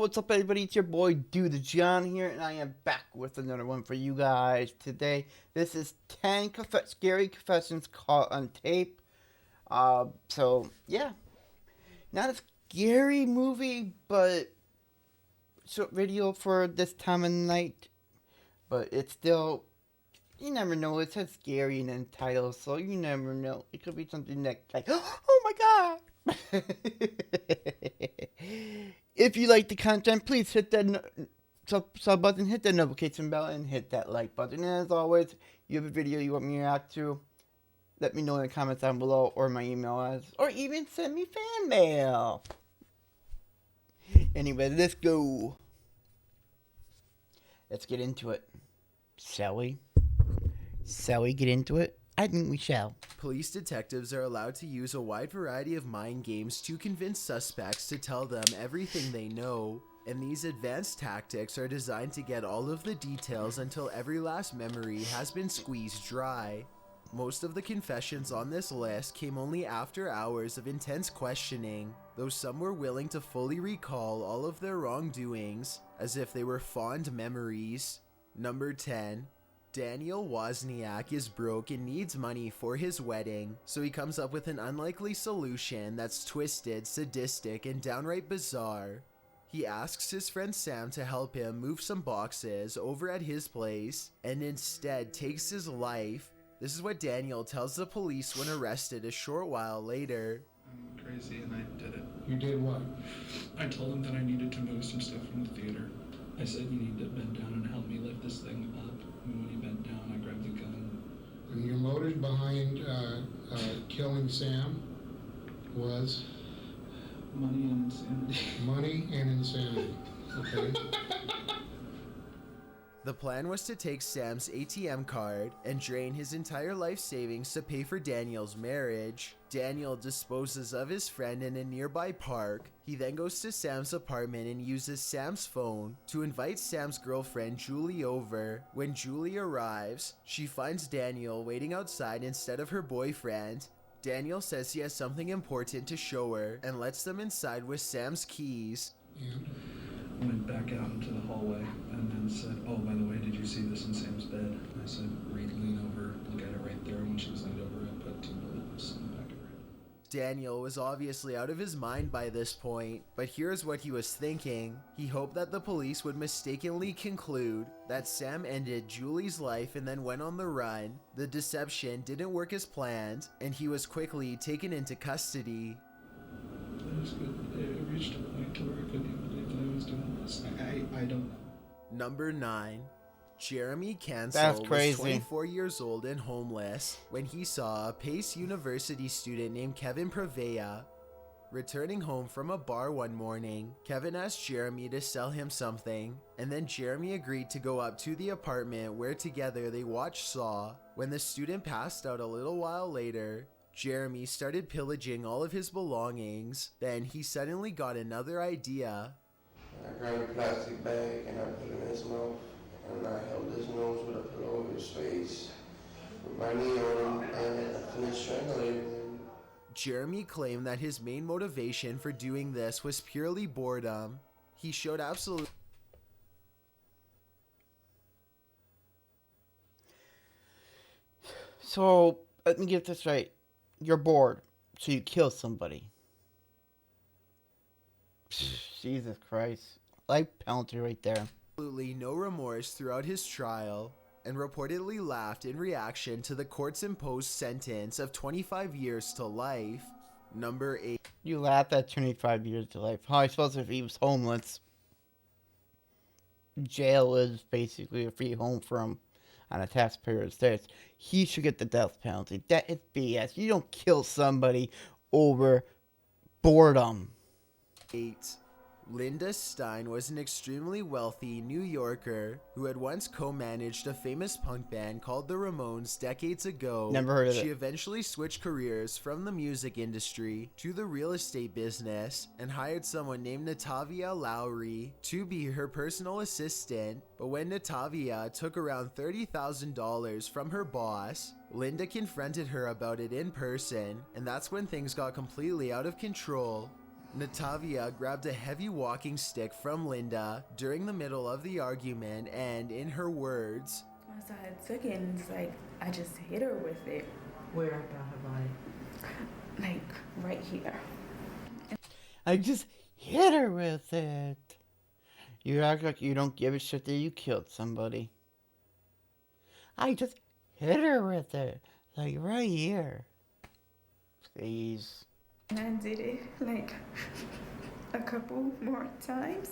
what's up, everybody? It's your boy, Dude the John here, and I am back with another one for you guys today. This is 10 scary confessions caught on tape. Yeah, not a scary movie, but short video for this time of night. But it's still, you never know. It says scary in the title, so you never know. It could be something that, like, oh my god! If you like the content, please hit that sub button, hit that notification bell, and hit that like button. And as always, you have a video you want me to react to, let me know in the comments down below, or my email or even send me fan mail. Anyway, let's go. Let's get into it. Shall we? Shall we get into it? I think we shall. Police detectives are allowed to use a wide variety of mind games to convince suspects to tell them everything they know, and these advanced tactics are designed to get all of the details until every last memory has been squeezed dry. Most of the confessions on this list came only after hours of intense questioning, though some were willing to fully recall all of their wrongdoings, as if they were fond memories. Number 10. Daniel Wozniak is broke and needs money for his wedding, so he comes up with an unlikely solution that's twisted, sadistic, and downright bizarre. He asks his friend Sam to help him move some boxes over at his place, and instead takes his life. This is what Daniel tells the police when arrested a short while later. I'm crazy and I did it. You did what? I told him that I needed to move some stuff from the theater. I said, you need to bend down and help me lift this thing up. And when he bent down, I grabbed the gun. And your motive behind killing Sam was? Money and insanity. Money and insanity. Okay. The plan was to take Sam's ATM card and drain his entire life savings to pay for Daniel's marriage. Daniel disposes of his friend in a nearby park. He then goes to Sam's apartment and uses Sam's phone to invite Sam's girlfriend Julie over. When Julie arrives, she finds Daniel waiting outside instead of her boyfriend. Daniel says he has something important to show her and lets them inside with Sam's keys. And Went back out into the hallway and then said, oh, by the way, did you see this in Sam's bed? And I said, lean over, look at it right there. When she was leaned over, I put 2 bullets in the back of her head. Daniel was obviously out of his mind by this point, but here's what he was thinking. He hoped that the police would mistakenly conclude that Sam ended Julie's life and then went on the run. The deception didn't work as planned, and he was quickly taken into custody. I just it reached a point to where I couldn't even believe that I was doing this. I don't know. Number 9. Jeremy That's Cancel was crazy. 24 years old and homeless when he saw a Pace University student named Kevin Prevea. Returning home from a bar one morning, Kevin asked Jeremy to sell him something, and then Jeremy agreed to go up to the apartment where together they watched Saw. When the student passed out a little while later, Jeremy started pillaging all of his belongings. Then he suddenly got another idea. I grabbed a plastic bag and I put it in his mouth, and I held his nose with a pillow over his face, with my knee on him, and I finished strangulating him. Jeremy claimed that his main motivation for doing this was purely boredom. He showed absolute So, let me get this right. You're bored, so you kill somebody. Jesus Christ. Life penalty right there. absolutely no remorse throughout his trial, and reportedly laughed in reaction to the court's imposed sentence of 25 years to life. Number 8. You laugh at 25 years to life. How I suppose if he was homeless, jail is basically a free home for him on a taxpayer's estate. He should get the death penalty. That is BS. You don't kill somebody over boredom. 8. Linda Stein was an extremely wealthy New Yorker who had once co-managed a famous punk band called the Ramones decades ago. Never heard of She it. eventually switched careers from the music industry to the real estate business and hired someone named Natavia Lowry to be her personal assistant. But when Natavia took around $30,000 from her boss, Linda confronted her about it in person, and that's when things got completely out of control. Natavia grabbed a heavy walking stick from Linda during the middle of the argument and, in her words, Once I took it, and it's like I just hit her with it. Where about her body? Like right here. I just hit her with it. You act like you don't give a shit that you killed somebody. I just hit her with it. Like right here. Please. And I did it like a couple more times.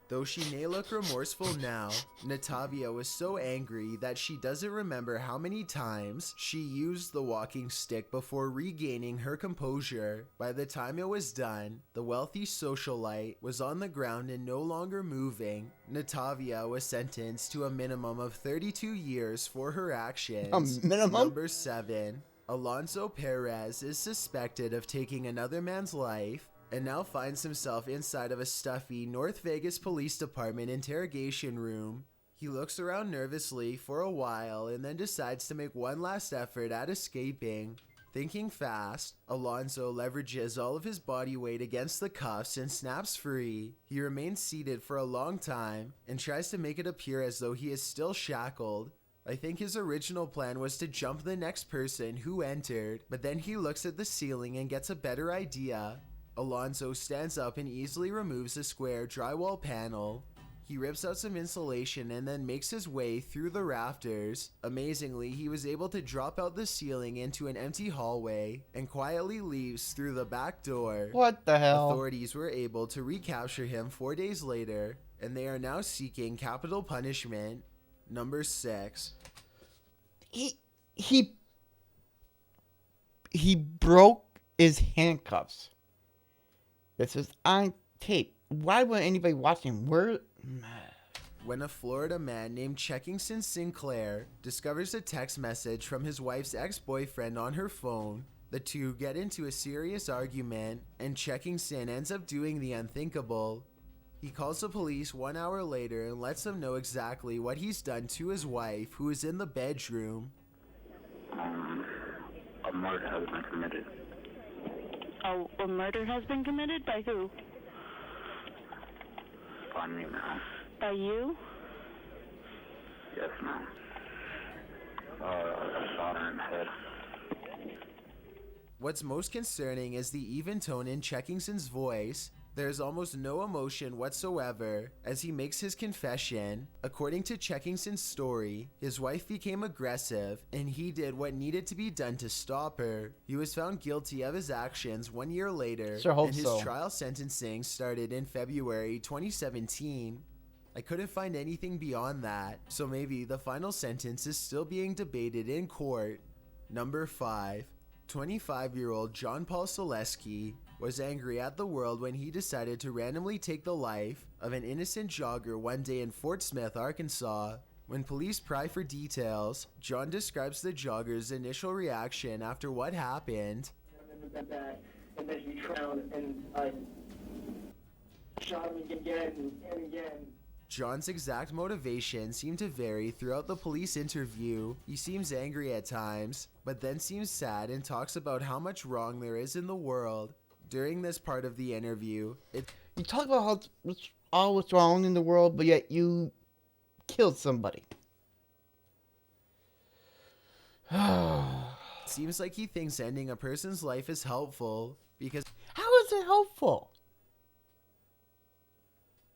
though she may look remorseful now, Natavia was so angry that she doesn't remember how many times she used the walking stick before regaining her composure. By the time it was done, the wealthy socialite was on the ground and no longer moving. Natavia was sentenced to a minimum of 32 years for her actions. A minimum? Number 7. Alonso Perez is suspected of taking another man's life and now finds himself inside of a stuffy North Vegas Police Department interrogation room. He looks around nervously for a while and then decides to make one last effort at escaping. Thinking fast, Alonso leverages all of his body weight against the cuffs and snaps free. He remains seated for a long time and tries to make it appear as though he is still shackled. I think his original plan was to jump the next person who entered, but then he looks at the ceiling and gets a better idea. Alonso stands up and easily removes a square drywall panel. He rips out some insulation and then makes his way through the rafters. Amazingly, he was able to drop out the ceiling into an empty hallway and quietly leaves through the back door. What the hell? Authorities were able to recapture him 4 days later, and they are now seeking capital punishment. Number 6. He broke his handcuffs. This is on tape. Why would anybody watching? When a Florida man named Checkington Sinclair discovers a text message from his wife's ex-boyfriend on her phone, the two get into a serious argument, and Checkington ends up doing the unthinkable. He calls the police 1 hour later and lets them know exactly what he's done to his wife, who is in the bedroom. A murder has been committed. A murder has been committed? By who? By me, ma'am. By you? Yes, ma'am. I shot her in the head. What's most concerning is the even tone in Checkington's voice. There's almost no emotion whatsoever as he makes his confession. According to Checkington's story, his wife became aggressive and he did what needed to be done to stop her. He was found guilty of his actions 1 year later, and his trial sentencing started in February 2017. I couldn't find anything beyond that, so maybe the final sentence is still being debated in court. Number 5. 25-year-old John Paul Selesky was angry at the world when he decided to randomly take the life of an innocent jogger one day in Fort Smith, Arkansas. When police pry for details, John describes the jogger's initial reaction after what happened. And then he drowned, and I shot him again and again. John's exact motivation seemed to vary throughout the police interview. He seems angry at times, but then seems sad and talks about how much wrong there is in the world. During this part of the interview, you talk about what's wrong in the world, but yet you killed somebody. Seems like he thinks ending a person's life is helpful because how is it helpful?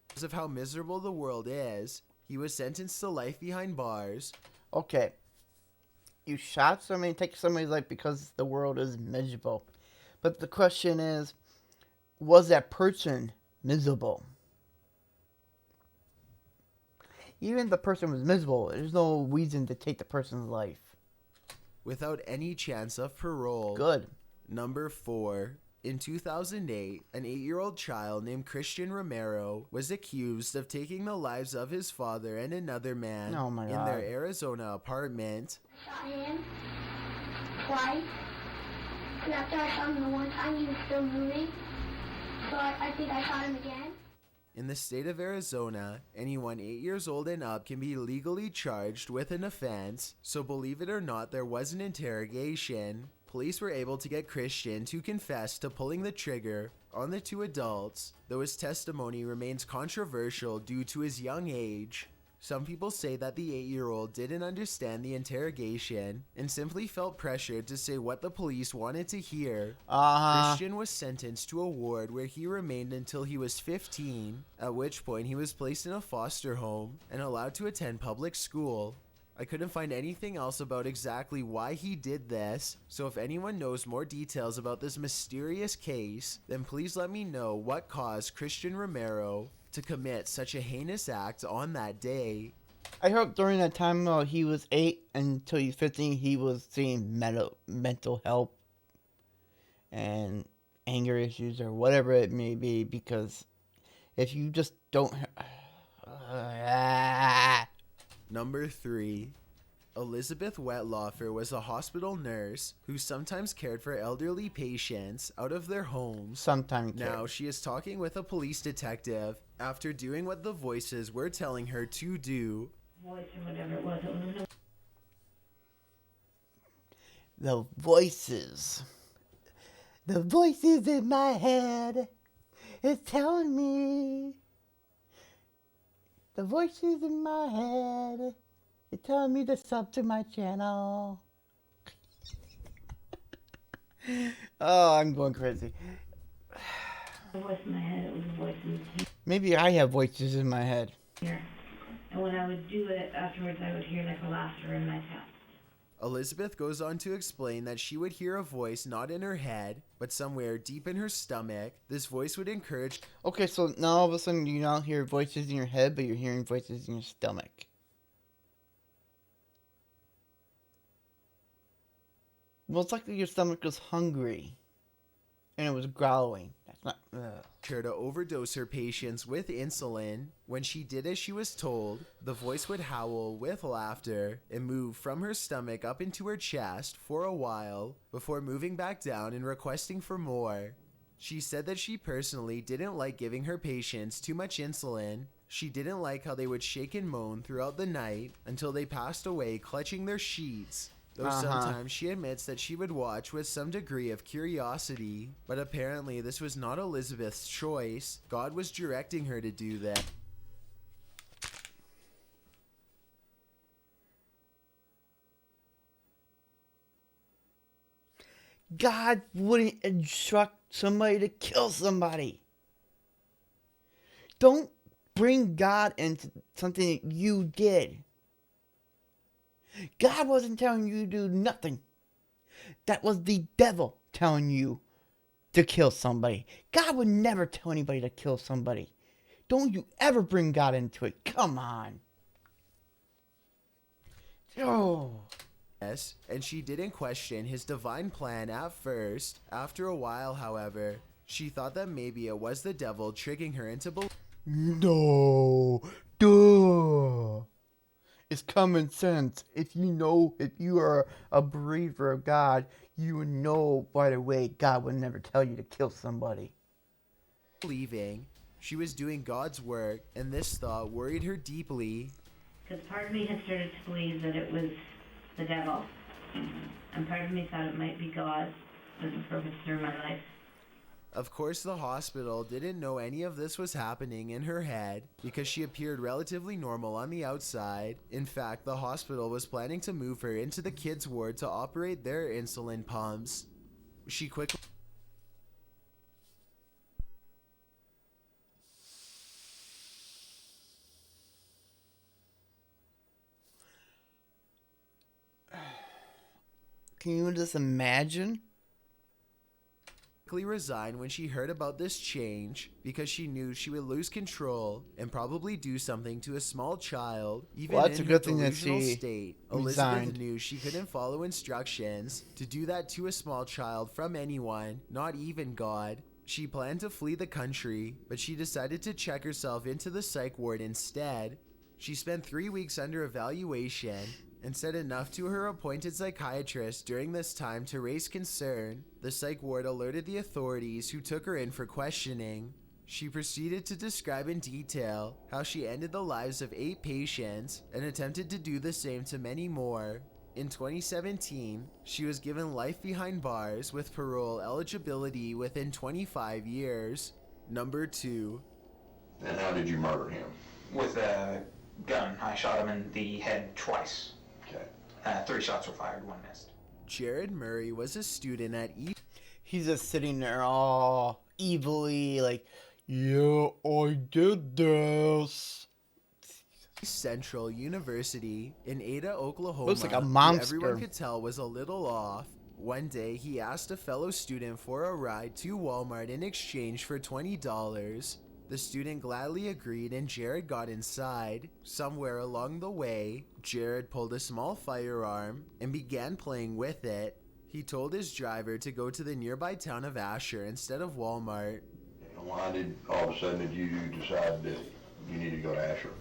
Because of how miserable the world is. He was sentenced to life behind bars. Okay. You shot somebody and take somebody's life because the world is miserable. But the question is, was that person miserable? Even if the person was miserable, there's no reason to take the person's life. Without any chance of parole. Good. Number 4. In 2008, an 8-year-old child named Christian Romero was accused of taking the lives of his father and another man in their Arizona apartment. I shot him twice. And after I shot him the one time, he was still moving. So I think I shot him again. In the state of Arizona, anyone 8 years old and up can be legally charged with an offense. So believe it or not, there was an interrogation. police were able to get Christian to confess to pulling the trigger on the two adults, though his testimony remains controversial due to his young age. Some people say that the 8-year-old didn't understand the interrogation and simply felt pressured to say what the police wanted to hear. Christian was sentenced to a ward where he remained until he was 15, at which point he was placed in a foster home and allowed to attend public school. I couldn't find anything else about exactly why he did this, so if anyone knows more details about this mysterious case, then please let me know what caused Christian Romero to commit such a heinous act on that day. I hope during that time while he was 8 until he was 15, he was seeing mental health and anger issues or whatever it may be, because if you just don't... Number 3. Elizabeth Wetlaufer was a hospital nurse who sometimes cared for elderly patients out of their homes. Now she is talking with a police detective after doing what the voices were telling her to do. Voice or whatever it was. The voices. The voices in my head is telling me. The voices in my head. They're telling me to sub to my channel. Oh, I'm going crazy. The voice in my head, it was a voice in the Maybe I have voices in my head. ear. And when I would do it, afterwards I would hear like a laughter in my chest. Elizabeth goes on to explain that she would hear a voice not in her head, but somewhere deep in her stomach. This voice would encourage... Okay, so now all of a sudden you don't hear voices in your head, but you're hearing voices in your stomach. Most likely your stomach was hungry. And it was growling. That's not... her to overdose her patients with insulin. When she did as she was told, the voice would howl with laughter and move from her stomach up into her chest for a while before moving back down and requesting for more. She said that she personally didn't like giving her patients too much insulin. She didn't like how they would shake and moan throughout the night until they passed away clutching their sheets. Though sometimes she admits that she would watch with some degree of curiosity, but apparently this was not Elizabeth's choice. God was directing her to do that. God wouldn't instruct somebody to kill somebody. Don't bring God into something that you did. God wasn't telling you to do nothing. That was the devil telling you to kill somebody. God would never tell anybody to kill somebody. Don't you ever bring God into it. Come on. Oh. Yes, and she didn't question his divine plan at first. After a while, however, she thought that maybe it was the devil tricking her into believing. No. Duh. It's common sense. If you are a believer of God, you would know right away God would never tell you to kill somebody. She was doing God's work, and this thought worried her deeply. Because part of me had started to believe that it was the devil. And part of me thought it might be God as a purpose through my life. Of course, the hospital didn't know any of this was happening in her head because she appeared relatively normal on the outside. In fact, the hospital was planning to move her into the kids' ward to operate their insulin pumps. She quickly... Can you just imagine? Resigned when she heard about this change because she knew she would lose control and probably do something to a small child. Even well, that's in a good her thing that delusional she state, resigned. Elizabeth knew she couldn't follow instructions to do that to a small child from anyone, not even God. She planned to flee the country, but she decided to check herself into the psych ward instead. She spent 3 weeks under evaluation and said enough to her appointed psychiatrist during this time to raise concern. The psych ward alerted the authorities who took her in for questioning. She proceeded to describe in detail how she ended the lives of 8 patients and attempted to do the same to many more. In 2017, she was given life behind bars with parole eligibility within 25 years. Number 2. And how did you murder him? With a gun. I shot him in the head twice. Okay. 3 shots were fired, 1 missed. Jared Murray was a student at He's just sitting there all evilly, like, yeah, I did this. Central University in Ada, Oklahoma. Looks like a who monster. everyone could tell was a little off. One day, he asked a fellow student for a ride to Walmart in exchange for $20. The student gladly agreed and Jared got inside. Somewhere along the way, Jared pulled a small firearm and began playing with it. He told his driver to go to the nearby town of Asher instead of Walmart. And why did all of a sudden did you decide that you needed to go to Asher?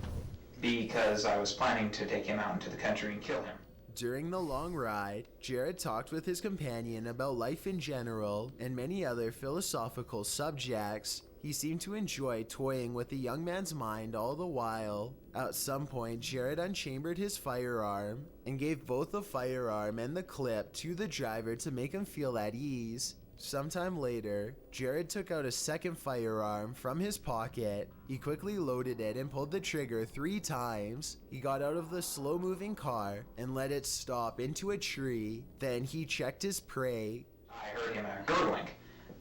Because I was planning to take him out into the country and kill him. During the long ride, Jared talked with his companion about life in general and many other philosophical subjects. He seemed to enjoy toying with the young man's mind all the while. At some point, Jared unchambered his firearm and gave both the firearm and the clip to the driver to make him feel at ease. Sometime later, Jared took out a second firearm from his pocket. He quickly loaded it and pulled the trigger 3 times. He got out of the slow-moving car and let it stop into a tree. Then he checked his prey. I heard him gurgling.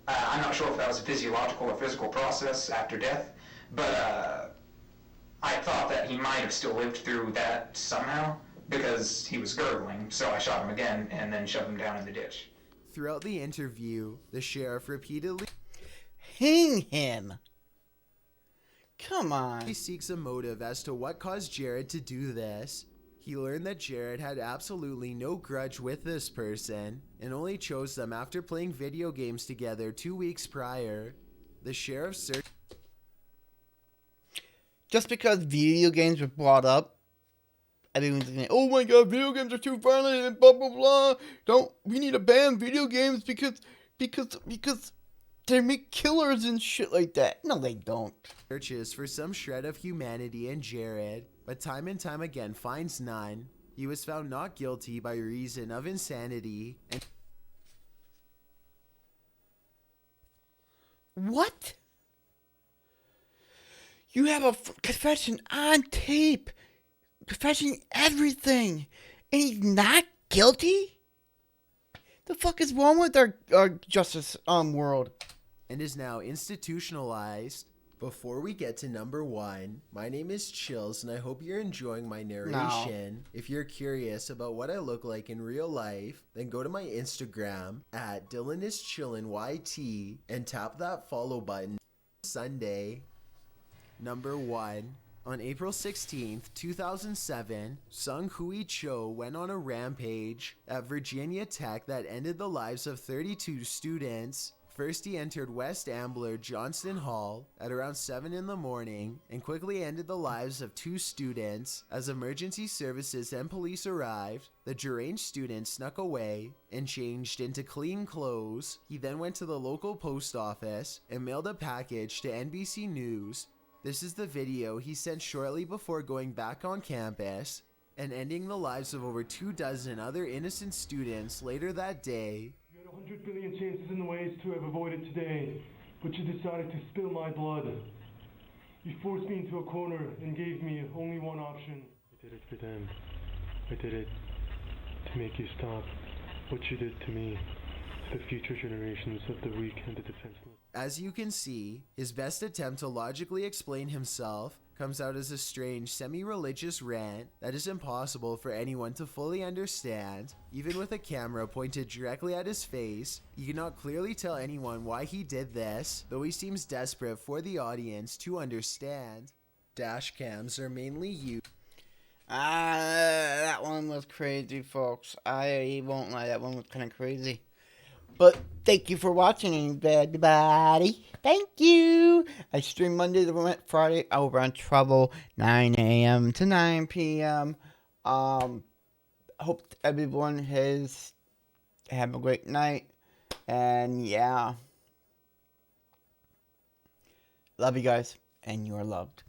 I'm not sure if that was a physiological or physical process after death, but I thought that he might have still lived through that somehow because he was gurgling, so I shot him again and then shoved him down in the ditch. Throughout the interview, the sheriff repeatedly hang him. Come on. He seeks a motive as to what caused Jared to do this. He learned that Jared had absolutely no grudge with this person and only chose them after playing video games together 2 weeks prior. The sheriff searched. Just because video games were brought up, everyone's saying, oh my god, video games are too violent and blah blah blah. We need to ban video games because they make killers and shit like that. No, they don't. Searches for some shred of humanity in Jared, but time and time again finds none. He was found not guilty by reason of insanity and what? You have a confession on tape, confessing everything, and he's not guilty? The fuck is wrong with our justice world? And is now institutionalized. Before we get to number 1, my name is Chills and I hope you're enjoying my narration. No. If you're curious about what I look like in real life, then go to my Instagram at DylanIsChillinYT and tap that follow button. Sunday. Number 1. On April 16th, 2007, Sung Hui Cho went on a rampage at Virginia Tech that ended the lives of 32 students. First, he entered West Ambler Johnston Hall at around 7 in the morning and quickly ended the lives of 2 students. As emergency services and police arrived, the deranged student snuck away and changed into clean clothes. He then went to the local post office and mailed a package to NBC News. This is the video he sent shortly before going back on campus and ending the lives of over 24 other innocent students later that day. 100 billion chances in the ways to have avoided today, but you decided to spill my blood. You forced me into a corner and gave me only one option. I did it for them. I did it to make you stop what you did to me, to the future generations of the weak and the defenseless. As you can see, his best attempt to logically explain himself comes out as a strange, semi-religious rant that is impossible for anyone to fully understand. Even with a camera pointed directly at his face, you cannot clearly tell anyone why he did this, though he seems desperate for the audience to understand. Dash cams are mainly used. That one was crazy, folks. I won't lie, that one was kind of crazy. But thank you for watching, everybody. Thank you. I stream Monday to Friday over on Trouble, 9 a.m. to 9 p.m. Hope everyone has have a great night. And yeah. Love you guys. And you are loved.